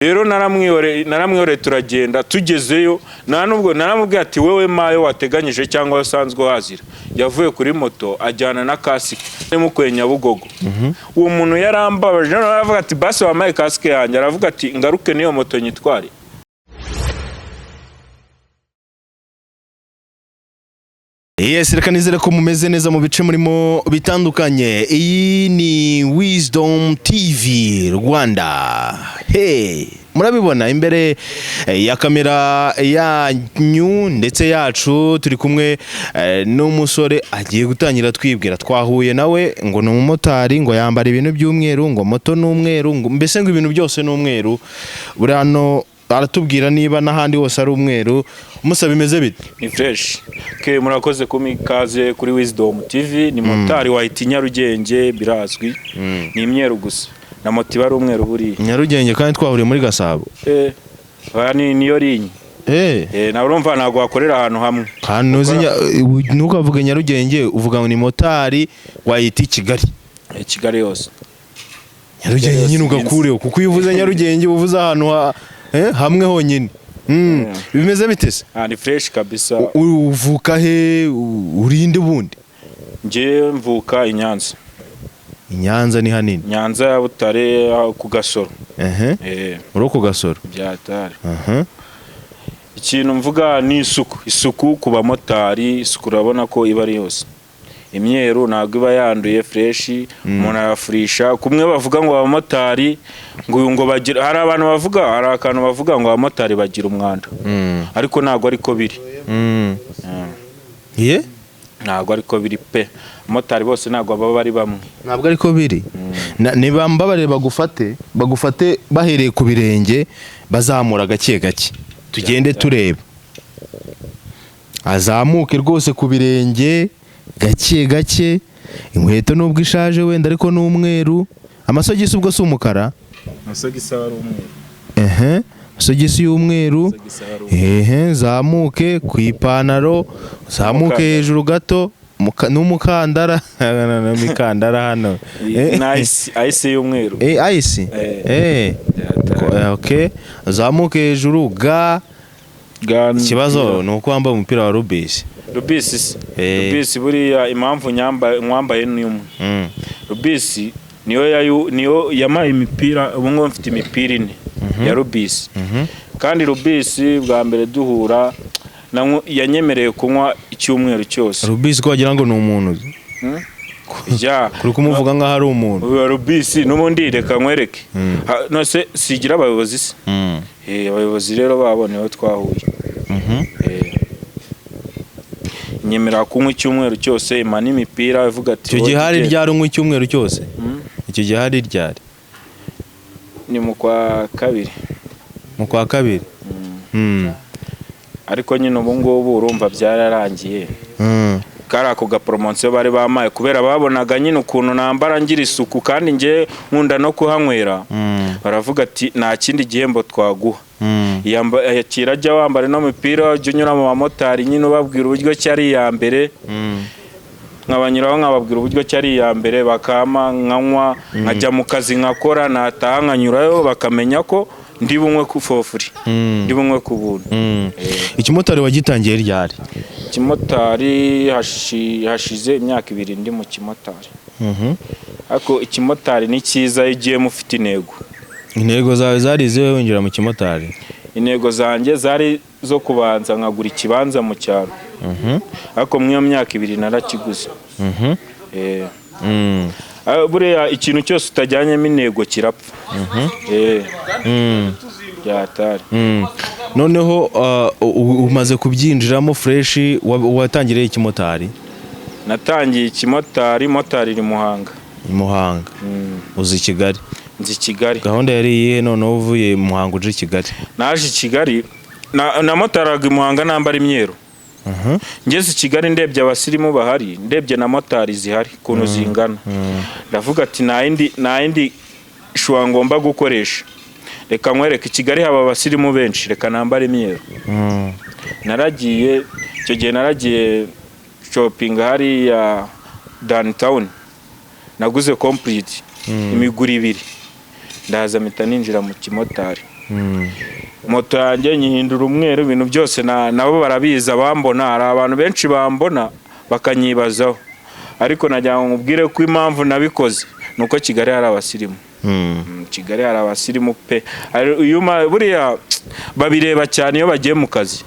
rero naramwihore turagenda tugezeyo nubwo naramubwiye ati wewe mayo wateganyije cyangwa wasanzwe wazira yavuye kuri moto ajyana na kasike mu kwenya Bugogo. Uwo muntu yarambabaje aravuga ati basi wamaye kasike yanjye, aravuga ati ngaruke niyo moto nyitware. Yes, reka nizere ko mumeze neza mu bice murimo bitandukanye. Iyi ni Wisdom TV Rwanda. Hey, murabibona imbere ya kamera yanyu ndetse yacu turi kumwe n'umusore agiye gutangira twibwira. Twahuye nawe ngo ni umumotari, ngo yambara ibintu by'umweru, ngo moto n'umweru, ngo mbese ngo ibintu byose n'umweru. Buri hano aratubwira niba n'ahandi hose ari umweru. Umusaba bimeze bite? Ni fresh. Okay, murakoze kumikaze kuri Wisdom TV. Ni motari wahita Nyarugenge birazwi. Ni imyeru gusa. Na moto bari umweru buri. Nyarugenge kandi twahuriye muri Gasabo. Niyo linye. Na urumva nago akorera ahantu hamwe. Hano nukavuga Nyarugenge uvuga ngo ni motari wahita Kigali. Kigali yose. Nyarugenge nyine ugakureho kuko uvuze Nyarugenge uvuze ahantu hamwe honyine. Bimeze bitese? Ni fresh kabisa. Uvuka he urinde bundi? Nje mvuka Inyanza. Inyanza ni hanini? Nyanza ya Butare ku Gasoro. Uri ku Gasoro? Byatari. Ikintu mvuga ni isuku ku bamotari, isuku urabona ko iba ari yose. Imyeru ntabwo iba yanduye fresh, umuntu arafurisha. Kumwe bavuga ngo abamotari ngo bagira, hari abantu bavuga, hari akantu bavuga ngo abamotari bagira umwanda. Ariko ntabwo ariko biri. Ntabwo ariko biri pe. Abamotari bose ntabwo baba bari bamwe. Ntabwo ariko biri. Niba mbabare bagufate bahereye ku birenge bazamura gake gake. Tugende tureba. Azamuke rwose ku birenge gake gake. Inkweto nubwo ishaje wenda ariko n'umweru. Amasogisi ubwo si umukara? Amasogisi ari umweru. Amasogisi y'umweru. Zamuke ku ipantaro, zamuke hejuru gato n'umukandara. Mikandara hano. Ice y'umweru. Ice. Okay. Zamuke hejuru ikibazo ni uko wambaye umupira wa Rubis. Rubis buriya impamvu mwambaye n'umwe. Rubis niyo yamaye imipira, ubu ngo mfite imipira ine ya Rubis. Kandi Rubis bwa mbere duhura yanyemereye kunywa icyumweru cyose. Rubis ko wagira ngo ni umuntu. Kuri kumuvuga nkaho ari umuntu. Rubis n'ubundi reka nkwereke. Nose sigira abayobozi se. Abayobozi rero babonewe twahuye. Nyemera kunywa icyumweru cyose, imana imipira ivuga ati icyo gihe hari ryari unywa icyumweru cyose? Icyo gihe hari ryari? Ni mu kwa kabiri. Mu kwa kabiri? Ariko nyine ubu ngubu urumva byararangiye. Kari ako gapromotion bari bamaye kubera babonaga nyine ukuntu nambara ngira isuku kandi nge nkunda no kuhanywera. Baravuga ati nta kindi gihembo twaguha. Kirajya wambara no mupira ujye unyura mu bamotari nyine ubabwira uburyo cyari ya mbere. Nkabanyuraho nkababwira uburyo cyari ya mbere bakama nkanywa nkajya mu kazi nkakora nataha nkanyurayo bakamenya ko ndi bumwe ku fofuri, ndi bumwe ku buntu. Ikimotari wagitangiye ryari? Ikimotari hashize imyaka 2 ndi mu kimotari. Ariko ikimotari ni cyiza igiye mufite intego. Intego zawe zari ziwe winjira mu kimotari? Intego zanjye zari zo kubanza nkagura ikibanza mu cyaro. Ariko mu myaka 2 narakiguze. Buriya ikintu cyose utajyanyemo intego kirapfa. Byatari. Noneho umaze kubyinjiramo fresh, watangiriye ikimotari? Natangiye ikimotari, motari iri Muhanga. Muhanga. Uzi Kigali? Nzi Kigali. Gahunda yari iyihe noneho uvuye Muhanga uje Kigali? Naje Kigali na motaraga Muhanga nambara imyeru. Ngeze Kigali ndebye abasirimu bahari, ndebye na motari zihari kuntu zingana. Ndavuga ati nta indi shwa ngomba gukoresha. Reka nkwereke Kigali haba abasirimu benshi, reka nambara imyeru. Naragiye icyo gihe naragiye shopping hari ya downtown. Naguze complete imiguri 2. Ndaza mpita ninjira mu kimotari. moto yanjye nyihindura umweru, ibintu byose nabo barabiza bambona. Hari abantu benshi bambona bakanyibazaho, ariko najya nkubwire ko impamvu nabikoze nuko Kigali hari abasirimu. Kigali hari abasirimu pe. Buriya babireba cyane iyo bagiye mu kazi.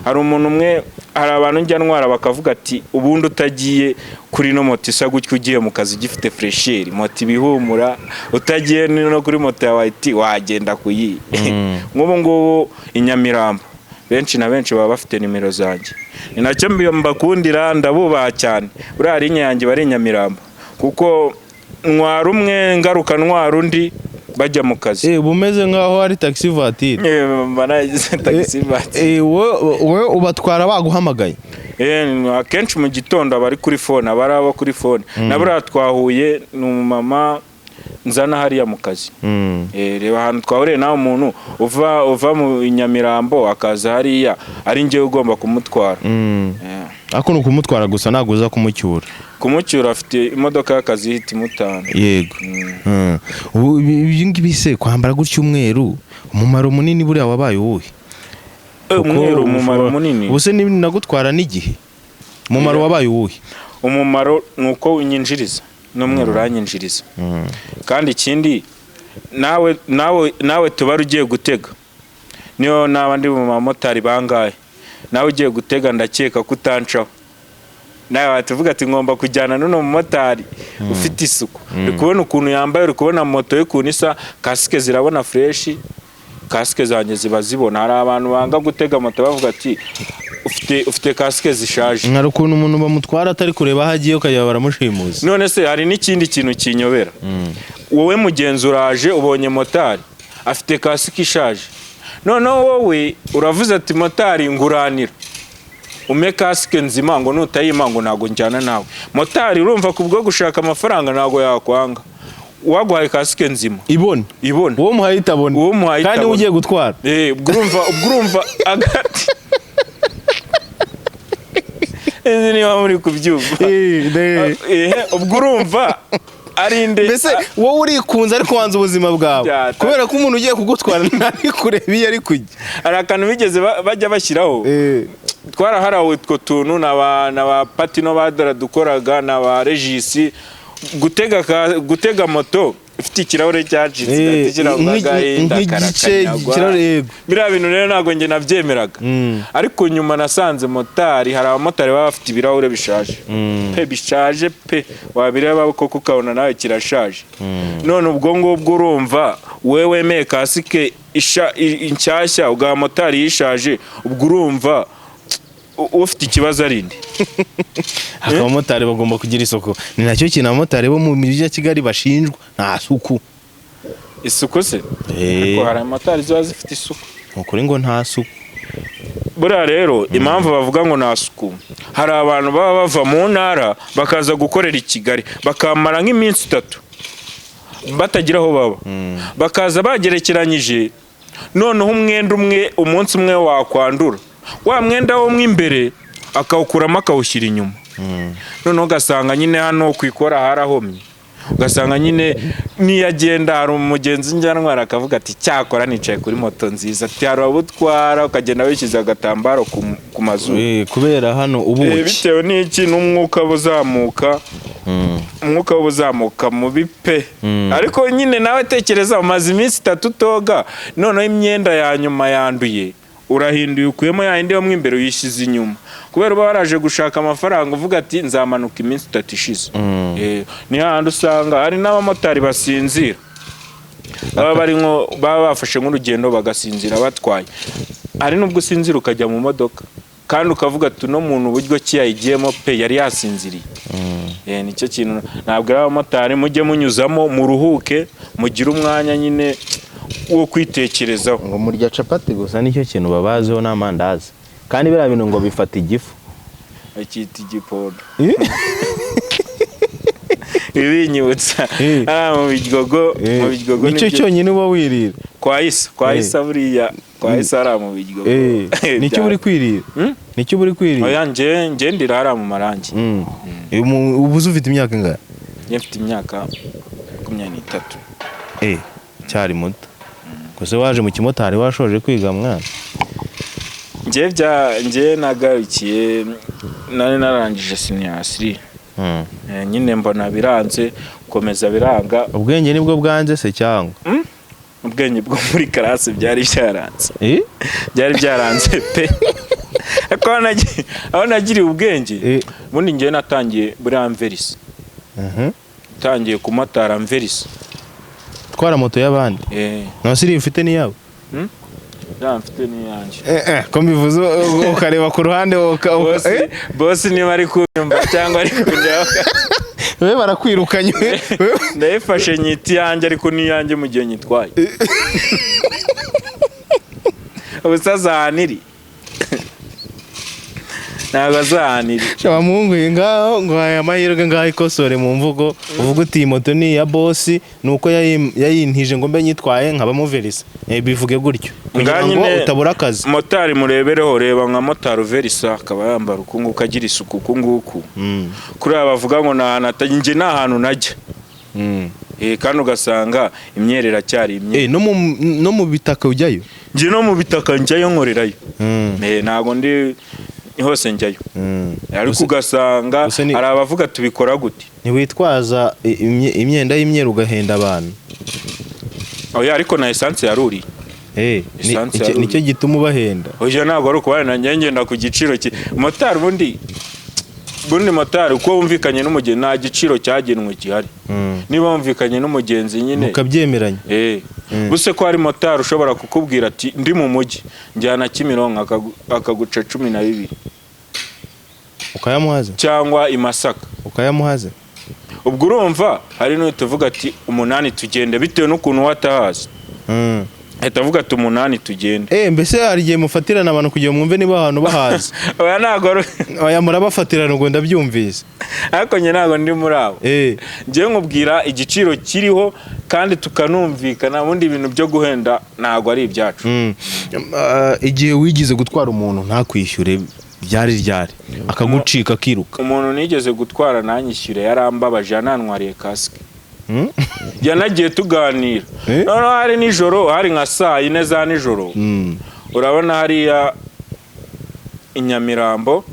Hari umuntu umwe, hari abantu njya ntwara bakavuga ati ubundi utagiye kuri no moto isa gutyo ugiye mu kazi gifite fresheri, moto ibihumura, utagiye no kuri moto ya white wagenda kuyi. Nk'ubu ngubu i Nyamirambo benshi na benshi baba bafite nimero zanjye, ni nacyo mbakundira, ndabubaha cyane. Buriya ari inyange bari Nyamirambo, kuko ntwara umwe ngaruka ntwara undi bajya mu kazi. Bumeze nkaho ari taxi voiture. Banagize taxi voiture. Wowe ubatwara baguhamagaye? Akenshi mu gitondo abari kuri phone, abarabo kuri phone. Nabura twahuye n'umumama nzana hariya mu kazi. Reba ahantu twahuriye nawe umuntu uva mu Nyamirambo akaza hariya, ari njye ugomba kumutwara. Ako ni ukumutwara gusa, ntabwo uza kumucyura? Kumucyura afite imodoka y'akazi ihita imutana. Yego. Ibi ngibi se kwambara gutyo umweru, umumaro munini buriya wabaye uwuhe? Umweru umumaro munini. Ubuse nagutwara n'igihe, umumaro wabaye uwuhe? Umumaro nuko unyinjiriza, n'umweru uranyinjiriza. Kandi ikindi nawe tuba ugiye gutega, niyo n'abandi mu mamotari bangaye, nawe ugiye gutega ndakeka kutancaho. Nawe watuvuga ati ngomba kujyana n'uno mumotari ufite isuku. Uri kubona ukuntu yambaye, uri kubona moto ye kuntu isa, kasike zirabona fresh, kasike zanjye ziba zibona. Hari abantu banga gutega moto bavuga ati ufite kasike zishaje. Nkari ukuntu umuntu bamutwara atari kureba aho agiye ukajya baramushimuza. None se hari n'ikindi kintu kinyobera. Wowe mugenzi uraje ubonye motari afite kasike ishaje, noneho wowe uravuze ati motari nguranira ume kasike nzima, ngo nutayima ngo ntago njyana nawe. Motari urumva kubwo gushaka amafaranga ntago yakwanga, waguhaye kasike nzima ibona uwo muhaye itabona kandi ugiye gutwara. Urumva agati niba muri kubyumva. Ubwo urumva arinde. Mbese wowe urikunze ariko wanze ubuzima bwawe, kubera ko umuntu ugiye kugutwara ntari kureba iyo ari kujya. Hari akantu bigeze bajya bashyiraho, twaraharawe utwo tuntu n'aba patino badara dukoraga n'aba regisi, gutega moto ufite ikirahure cyacitse nk'igice kirare. Biriya bintu rero ntabwo njye nabyemeraga, ariko nyuma nasanze motari, hari abamotari baba bafite ibirahure bishaje bishaje pe, wabireba koko ukabona nawe kirashaje. None ubwo ngubwo urumva wewe wemeye kasike inshyashya ugaha motari yishaje, ubwo urumva ufite ikibazo arinde. Abamotari bagomba kugira isuku, ni nacyo kintu abamotari bo mu mijyi ya Kigali bashinjwa, nta suku. Isuku se? Ariko hari abamotari ziba zifite isuku. Ukuri ngo nta suku. Buriya rero impamvu bavuga ngo nta suku, hari abantu baba bava mu ntara bakaza gukorera i Kigali, bakamara nk'iminsi 3 batagira aho baba, bakaza bagerekeranyije, noneho umwenda umwe umunsi umwe wakwandura, wa mwenda wo mwimbere akawukuramo akawushyira inyuma. Noneho ugasanga nyine hano kwikora harahomye, ugasanga nyine niyagenda. Hari umugenzi njyanwara akavuga ati cyakora nicaye kuri moto nziza, ati hari abutwara ukagenda wishyize agatambaro ku mazuru, kubera hano ubuki bitewe n'iki n'umwuka buzamuka, umwuka buzamuka mu bipe. Ariko nyine nawe tekereza umaze iminsi 3 utoga, noneho imyenda ya nyuma yanduye, urahinduye ukuyemo yindi yo mwimbere uyishyize inyuma, kubera uba waraje gushaka amafaranga uvuga ati nzamanuka iminsi 3 ishize. Ni handi usanga hari n'abamotari basinzira, baba bafashe nk'urugendo bagasinzira batwaye. Hari n'ubwo usinzira ukajya mu modoka kandi ukavuga ati no muntu uburyo ki yayigiyemo pe yari yasinziriye. Nicyo kintu ntabwo ari abamotari, mujye munyuzamo muruhuke, mugire umwanya nyine wo kwitekerezaho. Ngo murya capati gusa nicyo kintu babazeho n'amandazi, kandi biriya bintu ngo bifata igifu, akita igipondo. Ibinyibutsa mu Biryogo, nicyo cyonyine uba wirira. Kwa isa buriya, kwa isa ari mu Biryogo. Nicyo uri kwirira? Nicyo uri kwirira? Oya nje ndira ari mu Marangi. Ubu ufite imyaka ingahe? Mfite imyaka 23. Cyari muto. Kose waje mu kimotari washoje kwiga mwana? Njye nagarukiye nari narangije senior nyine mbona biranze komeza biranga. Ubwenge nibwo bwanze se cyangwa? Ubwenge bwo muri classe byari byaranze. Byari byaranze pe. Aho nagiriye ubwenge bundi njye natangiye buri Amveris. Tangiye kumotara Amveris. Twara moto y'abandi. No siri mfite ni yawe. Mfite ni yanje. Ko mbivuze ukareba ku ruhande boss niba ari kunyumva cyangwa ari kujya. Wewe barakwirukanye. Ndayifashe nyiti yanje ariko ni yanje mu gihe nyitwaye. Ubusazaniri. Nagazaniri. Shaba muhungu ngaho ngo aya mahirwe ngaho ikosore mu mvugo uvuga uti moto ni ya boss nuko yayintije ngo mbe nyitwaye nkaba muverisa. Bivuge gutyo. Ngo utabura akazi. Motari murebereho reba nka motari Verisa akaba yambara ukunguka agira isuku kunguku. Kuri abavuga ngo nje na hantu najya. Kandi ugasanga imyerera cyari imye. No mu bitaka ujyayo? Nje no mu bitaka njyayo nkorerayo. Ntago ndi hose njyayo. Ariko ugasanga ari abavuga tubikora gute? Ntiwitwaza imyenda y'imyeru ugahenda abantu. Ariko na essence yaruri. Nicyo gituma ubahenda. Oya ntabwo ari ukubana ngenda ku giciro cye. Motari bundi motari uko wumvikanye n'umugenzi nta giciro cyagenwe gihari. Niba wumvikanye n'umugenzi nyine ukabyemeranya. Buse ko ari motari ushobora kukubwira ati ndi mu mujyi njyana Kimironko akaguca 12. Ukayamuhaza cyangwa i Masaka ukayamuhaza. Ubwo urumva hari no tuvuga ati 8 tugende bitewe n'ukuntu watahaza. Etavuga ati 8 tugende. Mbese hari gihe mufatirana abantu kugira mwumve niba ahantu bahaza. Oya ntago oya murabafatirana ngo ndabyumvise. Ariko nye ntago ndi muri abo. Ngiye nkubwira igiciro kiriho kandi tukanumvikana ubundi ibintu byo guhenda ntago ari ibyacu. Igihe wigize gutwara umuntu ntakwishyure ryari akagucika akiruka. Umuntu nigeze gutwara nanyishyure yarambabaje anantwariye kasike. Yanagiye tuganira. None hari nijoro hari nka saa 4 za nijoro. Urabona hariya Inyamirambo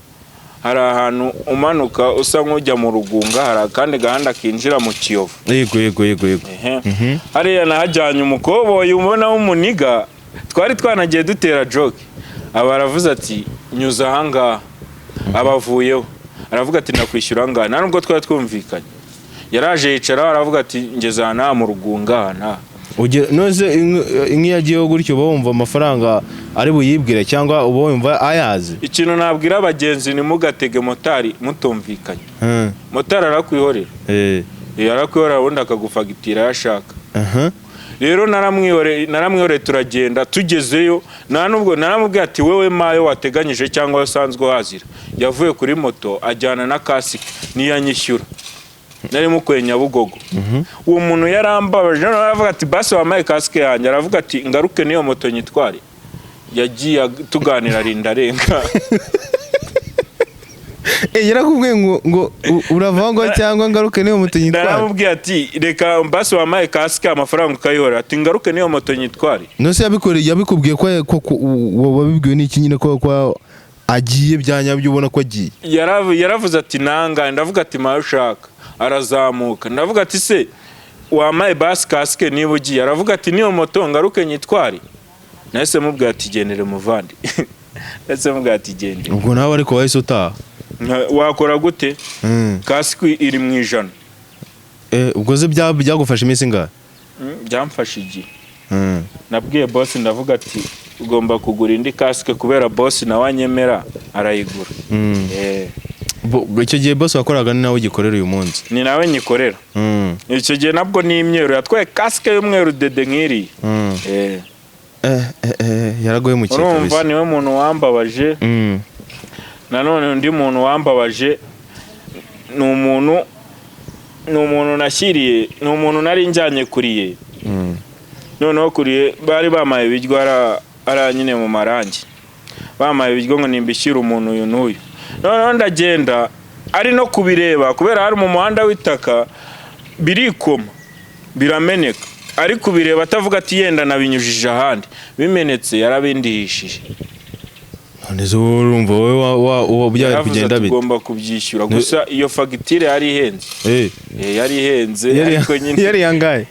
hari ahantu umanuka usa nk'ujya mu Rugunga hari kandi gahanda kinjira mu Kiyovu. Yego. Hariya nahajyanye umukoboyi ubona w'umuniga twari twanagiye dutera joke. Abaravuze ati nyuza hanga abavuyeho. Aravuga ati nakwishyura ngana nta nubwo twari twumvikanye. Yaraje yicara aravuga ati ngezana mu Rugunga nta. Noze inkiyagiyeho gutyo bumva amafaranga ari buyibwire cyangwa ubo wumva ayazi. Ikintu nabwira abagenzi ni mugatege motari mutumvikanye. Motari arakwihorera. Yarakwihorera ubundi akagufagitira yashaka. Rero naramwihoreye turagenda tugezeyo nta nubwo naramubwiye ati wewe mayo wateganyije cyangwa wasanzwe wazira. Yavuye kuri moto ajyana na kasike niyanyishyura. Nari mukwe Nyabugogo. Uwo muntu yarambabaje aravuga ati basi wamaye kasike yanjye aravuga ati ngaruke niyo moto nyitware. Yagiye tuganira rindarenga. Yarakubwiye ngo uravangwa cyangwa ngaruke niyo moto nyitware. Naramubwiye ati reka basi wamaye kasike amafaranga ukayihora ati ngaruke niyo moto nyitware. Nose yabikubwiye ko wabibwiwe n'iki nyine ko agiye byanyabyo ubona ko agiye. Yaravuze ati nanga ndavuga ati mayo ushaka. Arazamuka ndavuga ati se wamaye basi kasike niba ugiye aravuga ati niyo moto ngaruke nyitware. Nahise mubwira ati gendere muvandi. Nahise mubwira ati gendere. Ubwo nawe ariko wahise utaha. Wakora gute? Kasike iri mu 100. Ubwo ze byagufasha iminsi ngahe? Byamfasha igihe. Nabwiye boss ndavuga ati ugomba kugura indi kasike kubera boss nawe anyemera arayigura. Icyo gihe boss wakoraga ni nawe ugikorera uyu munsi? Ni nawe nyikorera. Icyo gihe nabwo ni imyeru yatwaye kasike y'umweru dede nk'iri. Yaragoye mu cyiciro. Urumva niwe muntu wambabaje. Nanone undi muntu wambabaje ni umuntu nashyiriye ni umuntu nari njyanye kuriye. Noneho kuriye bari bamaye ibiryo ara nyine mu marangi. Bamaye ibiryo ngo nimbishyira umuntu uyu n'uyu. Noneho ndagenda ari no kubireba kubera hari mu muhanda w'itaka birikoma birameneka. ariko bireba atavuga ati yenda nabinyujije ahandi bimenetse yarabindihishije. none urumva wowe byari kugenda bite? Tugomba kubyishyura gusa iyo fagitire yari ihenze. Yari ihenze ariko nyine yari yangaye.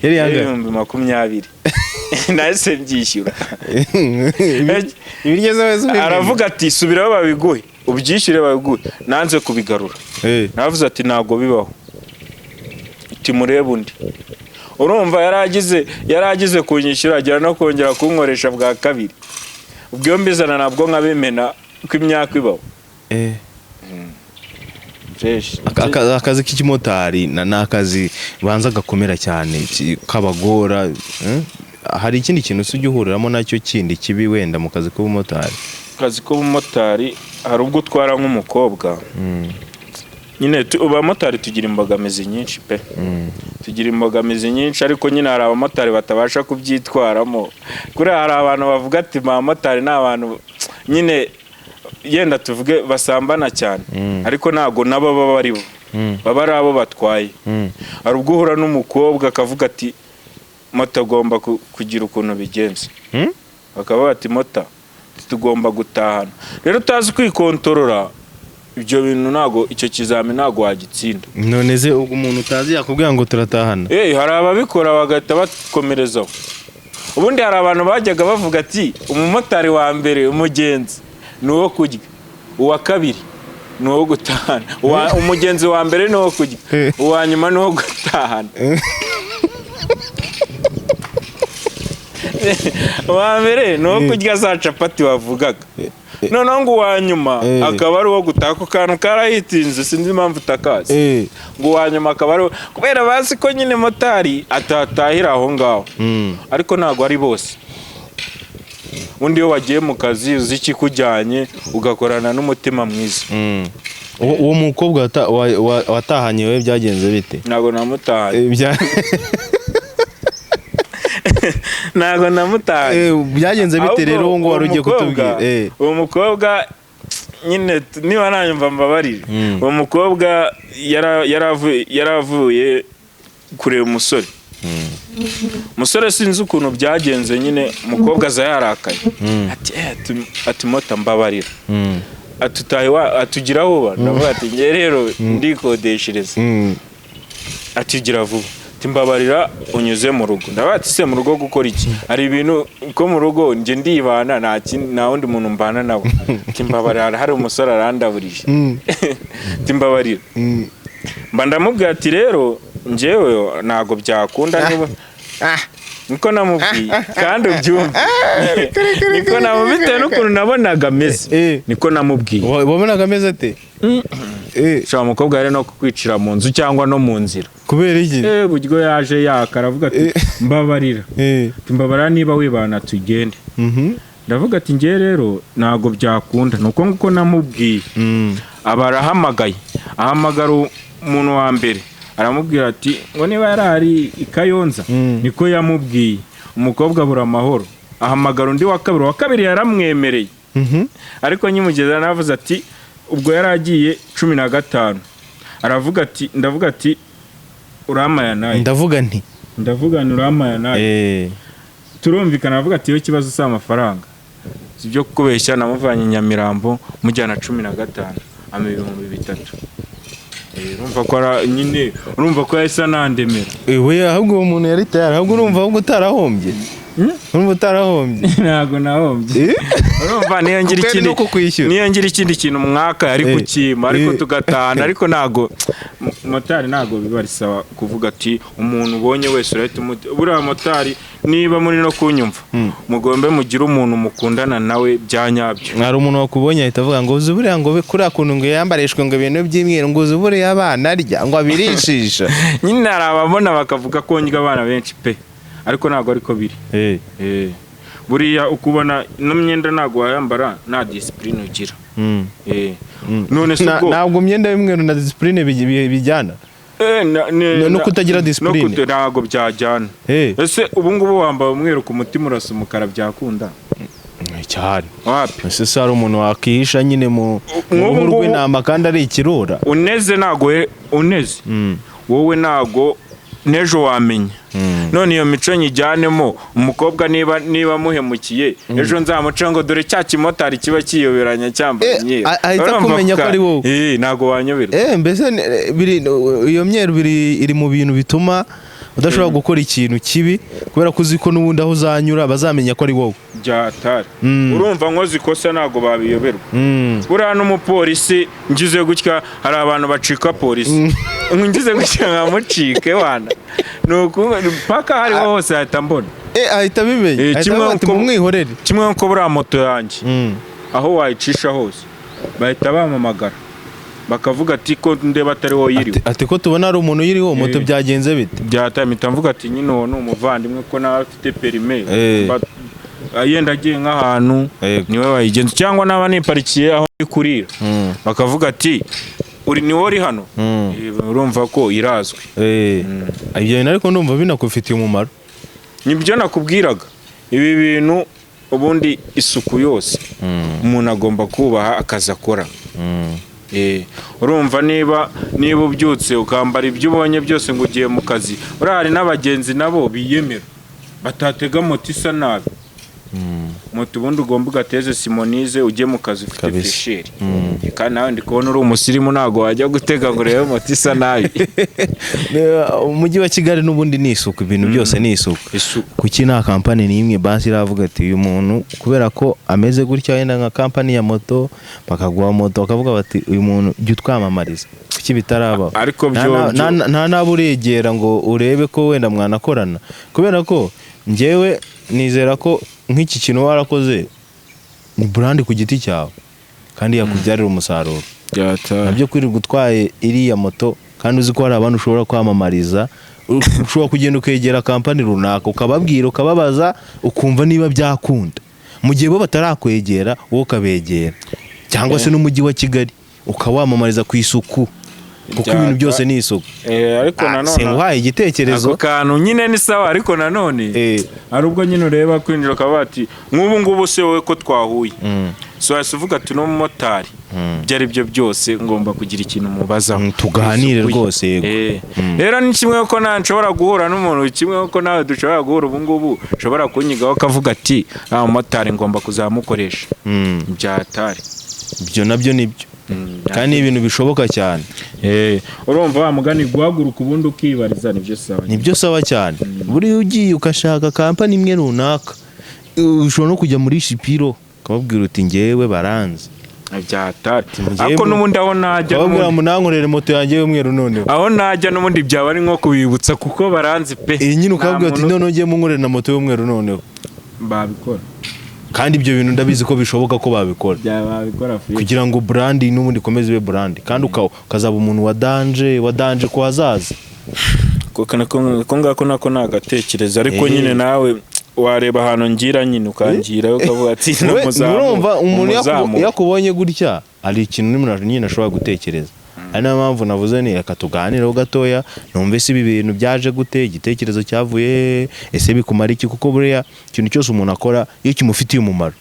Yari yangaye 20,000 nahise byishyura. Ibigeze wese aravuga ati subiraho babiguhe ubyishyure babiguhe, nanze kubigarura. Navuze ati ntago bibaho, iti murebe undi. Urumva yaragize kunyishyura agira no kongera kunkoresha bwa kabiri. Ubwo mbizana nabwo nkabimena ko imyaka ibaho. Akazi k'ikimotari n'akazi banza gakomera cyane kabagora. Hari ikindi kintu ujya uhuriramo nacyo kindi kibi wenda mu kazi k'ubumotari? Akazi k'ubumotari hari ubwo utwara nk'umukobwa. Nyine abamotari tugira imbogamizi nyinshi pe. Tugira imbogamizi nyinshi ariko nyine hari abamotari batabasha kubyitwaramo. Kuri hari abantu bavuga ati abamotari ni abantu nyine yenda tuvuge basambana cyane, ariko ntago nabo baba bari bo, baba ari abo batwaye. Hari ubwo uhura n'umukobwa akavuga ati mota agomba kugira ukuntu bigenze, bakaba bati mota tugomba gutahana. Rero utazi kwikontorora ibyo bintu ntago icyo kizami ntago wagitsinda. None ze umuntu utazi yakubwira ngo turatahana? Hari ababikora bagahita bakomerezaho. Ubundi hari abantu bajyaga bavuga ati umumotari wa mbere umugenzi ni uwo kurya, uwa kabiri ni uwo gutahana, umugenzi wa mbere ni uwo kurya, uwa nyuma ni uwo gutahana. Uwa mbere ni uwo kurya za capati wavugaga, noneho ngo uwa nyuma akaba ari uwo gutaha. Ako kantu karahitinze sinzi impamvu utakazi. Ngo uwa nyuma akaba ari kubera bazi ko nyine motari atatahira aho ngaho, ariko ntago ari bose. Undi iyo wagiye mu kazi uzi ikikujyanye ugakorana n'umutima mwiza. Uwo mukobwa watahanye we byagenze bite? Ntago namutahanye. Ntago namutahanye. Byagenze bite rero uwo ngo wari ugiye kutubwira? Uwo mukobwa nyine niba nanyumva mbabarire. Uwo mukobwa yaravuye kureba umusore. Umusore sinzi ukuntu byagenze, nyine umukobwa aza yarakaye ati mota mbabarira, atugira vuba. Ndavuga ati nge rero ndikodeshereza. Atugira vuba, ati mbabarira unyuze mu rugo. Ndavuga ati se mu rugo gukora iki? Hari ibintu ko mu rugo nje ndibana nta wundi muntu mbana nawe. Ati mbabarira hari umusore arandaburije. Ati mbabarira. Mba ndamubwira ati rero njyewe ntago byakunda niba niko namubwiye kandi ubyumva. Niko namubitewe n'ukuntu nabonaga ameze, niko namubwiye. Wabonaga ameze ate? Shaka umukobwa rero no kukwicira mu nzu cyangwa no mu nzira. Kubera iki? Buryo yaje yakaravuga ati mbabarira, mbabarira niba wibana tugende. Ndavuga ati ngiye rero ntago byakunda, nuko nguko namubwiye. Abarahamagaye, ahamagara umuntu wa mbere aramubwira ati ngo niba yarari ikayonza, niko yamubwiye. Umukobwa abura amahoro, ahamagara undi wa kabiri yaramwemereye. Ariko nyimugeza navuze ati ubwo yaragiye 15. Aravuga ati ndavuga ati uramaya naye. Ndavuga nti uramaya naye. Turumvikana. Aravuga ati iyo kibazo sa amafaranga sibyo kubeshya, namuvanye Nyamirambo mujyana 15 $3,000. Urumva ko nyine urumva ko yahise nandemera. We ahubwo umuntu yari tayari, ahubwo urumva ahubwo utarahombye. Urumva utarahombye? Ntago nahombye. Urumva niyo ngira ikindi kintu mwaka ari kukima, ariko tugatana. Ariko ntago motari ntago bibarisaba kuvuga ati umuntu ubonye wese urahita buriya motari niba muri no kunyumva mugombe mugira umuntu mukundana nawe byanyabyo. Hari umuntu wakubonye ahita avuga ngo uzi buriya ngo kuri akuntu ngo yambareshwe ngo ibintu by'imyeru ngo uzi buriya abana arya ngo abirishisha. Nyine hari ababona bakavuga ko njya abana benshi pe, ariko ntago ariko biri. Buriya ukubona n'imyenda ntago wayambara nta discipline ugira. None se ntabwo imyenda y'umweru na discipline bijyana? No kutagira discipline ntago byajyana. Ese ubu ngubu wambaye umweru ku mutima urasa umukara byakunda? Cyari wapi? Ese hari umuntu wakihisha nyine mu rugo rw'intama kandi ari ikirura? Uneze ntago uneze wowe ntago nejo wamenya. none iyo mico nyijyanemo umukobwa niba muhemukiye ejo nzamuca ngo dore cya kimotari kiba kiyoberanya cyambaye imyeru ahita kumenya ko ari wowe ntago wanyoberwa mbese iyo myeru iri mu bintu bituma udashobora gukora ikintu kibi kubera ko uzi ko n'ubundi aho uzanyura bazamenya ko ari wowe byatari urumva nkoze ikosa ntago babiyoberwa buriya n'umupolisi ngize gutya hari abantu bacika polisi ngize gutya nkamucike wana paka hariho hose ahita mbona ahita bimenya mumwihorere kimwe nko buriya moto yanjye aho wayicisha hose bahita bamamagara bakavuga ati ko ndeba atari wo yiriwe ati ko tubona ari umuntu yiriho moto byagenze bite byatamita mvuga ati nyine uwo ni umuvandimwe ko nawe afite perime yenda agiye nk'ahantu niwe wayigenza cyangwa naba niparikiye aho ndi kurira bakavuga ati niwe uri hano urumva ko irazwi ibyo bintu ariko ndumva binakufitiye umumaro nibyo nakubwiraga ibi bintu ubundi isuku yose umuntu agomba kubaha akazi akora urumva niba ubyutse ukambara ibyo ubonye byose ngo ugiye mu kazi uriya hari n'abagenzi nabo biyemera batatega moto isa nabi moto ubundi ugomba ugateze simonize ujye mu kazi ufite fresheri kandi nawe ndi kubona uri umusirimu ntabwo wajya gutega ngo urebe moto isa nabi umujyi wa Kigali n'ubundi ni isuku ibintu byose ni isuku kuki nta kampani n'imwe basi iravuga ati uyu muntu kubera ko ameze gutya wenda nka kampani ya moto bakaguha moto bakavuga bati uyu muntu jya utwamamariza kuki bitarabaho ariko nta nabo uregera ngo urebe ko wenda mwanakorana kubera ko njyewe nizera ko nk'iki kintu warakoze ni brand ku giti cyawe kandi yakubyarira umusaruro nabyo kwirirwa utwaye iriya moto kandi uzi ko hari abantu ushobora kwamamariza ushobora kugenda ukegera kampani runaka ukababwira ukababaza ukumva niba byakunda mu gihe bo batarakwegera wowe ukabegera cyangwa se n'umujyi wa Kigali ukawamamariza ku isuku kuko ibintu byose ni isuku ariko nanone singuhaye igitekerezo ako kantu nyine ni sawa ariko nanone ari ubwo nyine ureba kwinjira ukaba ati nk'ubu ngubu se wowe ko twahuye so wahise uvuga ati n'umumotari ibyo ari byo byose ngomba kugira ikintu mubazaho tuganire rwose rero ni kimwe ko nawe nshobora guhura n'umuntu kimwe ko nawe dushobora guhura ubu ngubu ushobora kunyigaho akavuga ati motari ngomba kuzamukoresha byatari ibyo nabyo nibyo kandi ni ibintu bishoboka cyane urumva wa mugani guhaguruka ubundi ukibariza nibyo sawa cyane buri ugiye ukashaka kampani imwe runaka ushobora no kujya muri Shipiro ukababwira uti ngewe baranze byatari ariko n'ubundi aho najya babwira munankorere moto yanjye y'umweru noneho aho najya n'ubundi byaba ari nko kubibutsa kuko baranze pe nyine ukabwira ati none ugiye munkorere na moto y'umweru noneho babikora kandi ibyo bintu ndabizi ko bishoboka ko babikora kugira ngo brand n'ubundi ikomeze ibe brand kandi ukazaba umuntu wa danger ko hazaza ko ngako nako nagatekereza ariko nyine nawe wareba ahantu ngira nyine ukangira ukavuga ati urumva umuntu yakubonye gutya ari ikintu nyine ashobora gutekereza ari nayo mpamvu navuze ni reka tuganireho gatoya numve se ibi bintu byaje gute igitekerezo cyavuye ese bikumara iki kuko buriya ikintu cyose umuntu akora iyo kimufitiye umumaro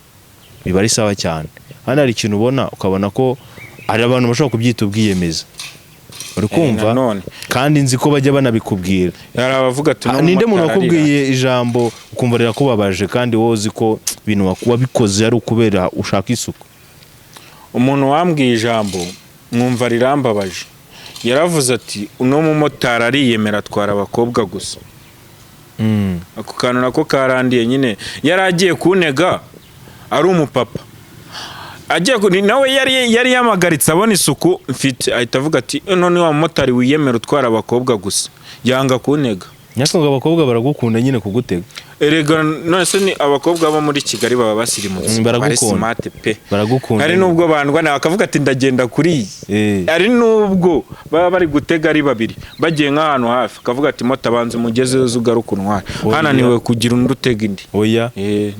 biba ari sawa cyane hano hari ikintu ubona ukabona ko hari abantu bashobora kubyita ubwiyemeza uri kumva kandi nzi ko bajya banabikubwira hari abavuga ati ninde muntu wakubwiye ijambo ukumva rirakubabaje kandi wowe uzi ko ibintu wabikoze ari ukubera ushaka isuku umuntu wambwiye ijambo mwumva rirambabaje yaravuze ati uno mumotari ariyemera atwara abakobwa gusa ako kantu nako karandiye nyine yari agiye kunega ari umupapa agiye nawe yari yamagaritse abona isuku mfite ahita avuga ati none wa mumotari wiyemera utwara abakobwa gusa yanga kunega nyakanga abakobwa baragukunda nyine kugutega erega none se ni abakobwa bo muri Kigali baba basirimutse bari smart pe baragukunda ari nubwo bandwana bakavuga ati ndagenda kuri ari nubwo baba bari gutega ari babiri bagiye nk'ahantu hafi akavuga ati mota banze mugeze ugaruka untwara hananiwe kugira undi utega indi oya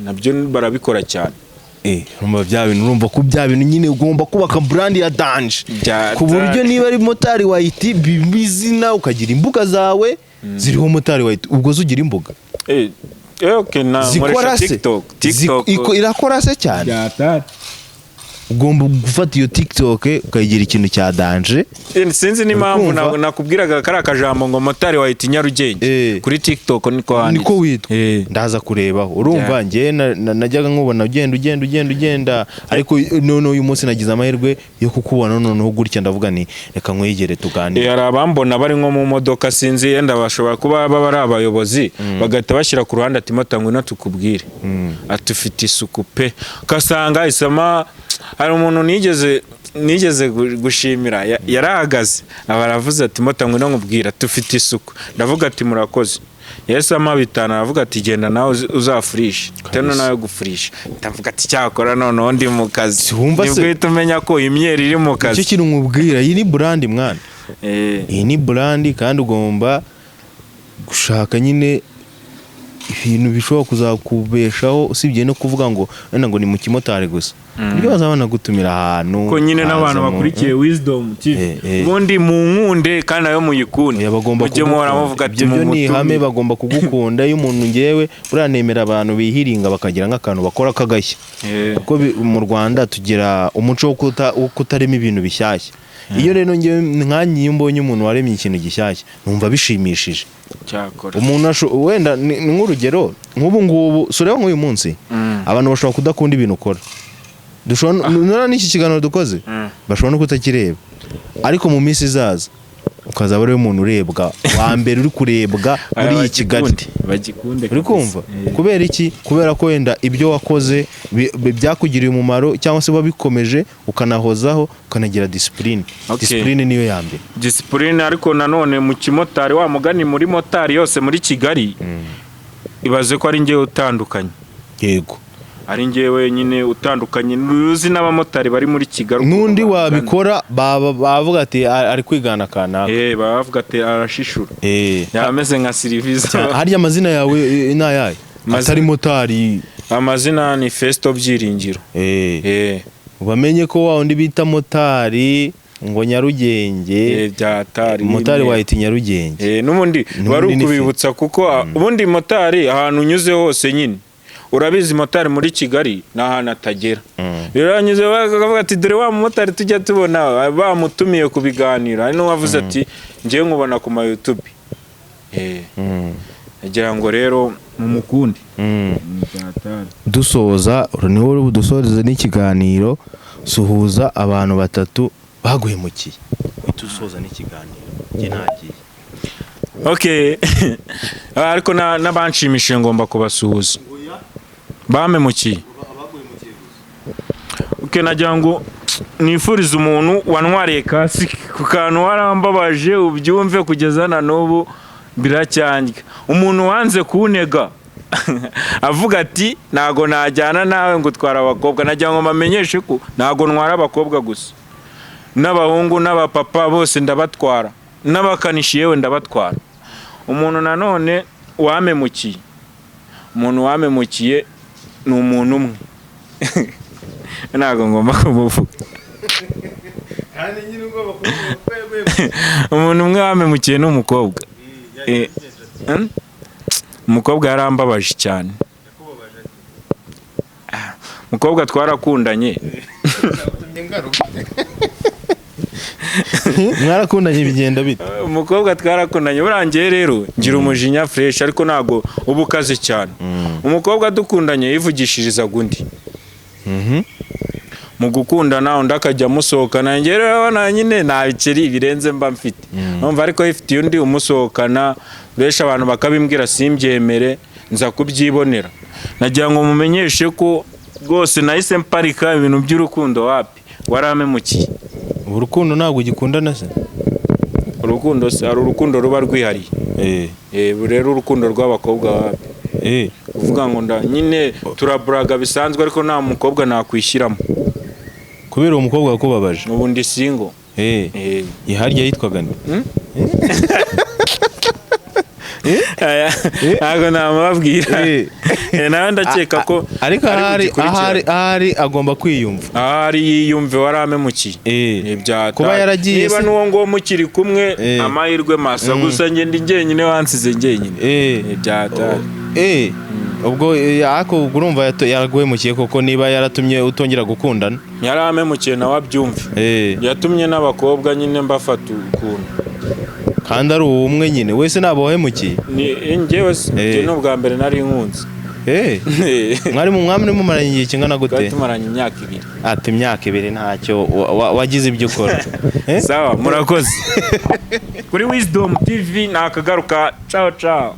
nabyo barabikora cyane urumva bya bintu urumva ko bya bintu nyine ugomba kubaka brand ya danger ku buryo niba ari motari wa IT bizina ukagira imbuga zawe ziriho motari wa IT ubwo zugira imbuga okay na zikora se TikTok irakora se cyane ugomba gufata iyo TikTok ukayigira ikintu cya danger. Sinzi n'impamvu nakubwiraga kari akajambo ngo motari wahita Nyarugenge kuri TikTok niko witwa. Ndaza kurebaho urumva ngiye najyaga nkubona ugenda ariko none uyu munsi nagize amahirwe yo kukubona noneho gutya ndavuga ni reka nkwegere tuganire. Hari abambona bari nko mu modoka sinzi yenda bashobora kuba baba ari abayobozi bagahita bashyira ku ruhande ati mota ngwino tukubwire atufite isuku pe kasanga isama. Hari umuntu nigeze gushimira yarahagaze abaravuze ati mota ngwino nkubwira tufite isuku ndavuga ati murakoze Yesu amabitana aravuga ati genda nawe uzafurisha teno nawe gufurisha ndavuga ati cyakora none ndi mu kazi nibwo tumenya ko imyeri iri mu kazi. Icyo kintu nkubwira iyi ni brand mwana iyi ni brand kandi ugomba gushaka nyine ibintu bishobora kuzakubeshaho usibye no kuvuga ngo wenda ngo ni mu kimotari gusa ibyo bazabana gutumira ahantu ko nyine n'abantu bakurikiye Wisdom TV ubundi mu nkunde kandi ayo muyikunde mujye muhora muvuga ati ibyo ni ihame bagomba kugukunda iyo umuntu ngewe uranemera abantu bihiringa bakagira nk'akantu bakora kagashya kuko mu Rwanda tugira umuco wo kutarema ibintu bishyashya. Iyo rero ngewe nkanyiye mbonye umuntu waremye ikintu gishyashya numva bishimishije. Umuntu wenda ni nk'urugero nk'ubu ngubu sureba nk'uyu munsi abantu bashobora kudakunda ibintu ukora dushobora n'iki kiganiro dukoze bashobora no kutakireba ariko mu minsi izaza ukazaba ari umuntu urebwa wa mbere uri kurebwa muri iyi Kigali uri kumva kubera iki kubera ko wenda ibyo wakoze byakugiriye umumaro cyangwa se wabikomeje ukanahozaho ukanagira discipline. Discipline niyo ya mbere discipline ariko nanone mu kimotari wa mugani muri motari yose muri Kigali ibaze ko ari ngewe utandukanye. Yego ari ngewe nyine utandukanye nuzi n'abamotari bari muri Kigali nundi wabikora bavuga ati ari kwigana kanaka bavuga ati arashishura yameze nka Siliviza. Harya amazina yawe nayaye atari motari amazina ni Festo Byiringiro. Bamenye ko wa undi bita motari ngo Nyarugenge byatari motari wahita Nyarugenge n'ubundi bari ukubibutsa kuko ubundi motari ahantu unyuze hose nyine urabizi motari muri Kigali n'ahantu atagera. Rero anyuze bakavuga ati dore wa motari tujya tubona bamutumiye kubiganira ari no wavuze ati ngiye nkubona ku ma YouTube agira ngo rero mumukunde. Dusoza niho dusoreze n'ikiganiro suhuza abantu batatu baguhemukiye dusoza n'ikiganiro nge nagiye ariko n'abanshimishije ngomba kubasuhuza bamemukiye nagira ngo nifurize umuntu wantwariye kasi ku kantu warambabaje ubyumve kugeza na n'ubu biracyandya. Umuntu wanze kunega avuga ati ntago najyana nawe ngo utwara abakobwa nagira ngo bamenyeshe ko ntago ntwara abakobwa gusa n'abahungu n'abapapa bose ndabatwara n'abakanishi yewe ndabatwara. Umuntu nanone wamemukiye ni umuntu umwe ntago ngomba kumuvuga umuntu umwe wamemukiye n'umukobwa umukobwa yarambabaje cyane. Umukobwa twarakundanye mwarakundanye bigenda bite? Umukobwa twarakundanye burangiye rero ngira umujinya fresh ariko nago ubukaze cyane. Umukobwa dukundanye yivugishirizaga undi mu gukundana undi akajya musohokana njye rero nyine nta biceri birenze mba mfite numva ariko ifite undi umusohokana uresha abantu bakabimbwira simbyemere nza kubyibonera. Nagira ngo mumenyeshe ko rwose nahise mparika ibintu by'urukundo wapi waramemukiye. Urukundo ntabwo ugikundana se? Urukundo se ari urukundo ruba rwihariye rero urukundo rw'abakobwa wapi uvuga ngo nyine turaburaga bisanzwe ariko nta mukobwa nakwishyiramo kubera uwo mukobwa wakubabaje. Ubu ndi single harya yitwaga nde? ntabwo namubabwira nawe ndakeka ko ariko ahari agomba kwiyumva ahari yiyumve waramemukiye kuba yaragiye niba n'uwo ngo mukiri kumwe amahirwe masa gusa njye ndi njyenyine wansize njyenyine byatari ubwo ako urumva yaraguhemukiye koko niba yaratumye utongera gukundana yaramemukiye nawe abyumve yatumye n'abakobwa nyine mbafata ukuntu kandi ari umwe nyine wese nabohemukiye ni njyewe n'ubwa mbere nari nkunze mwari mumaranye igihe kingana gute? Twari tumaranye imyaka 2. Ati imyaka 2 ntacyo wagize ibyo ukora. Sawa murakoze. Kuri Wisdom TV nakagaruka. Ciao ciao.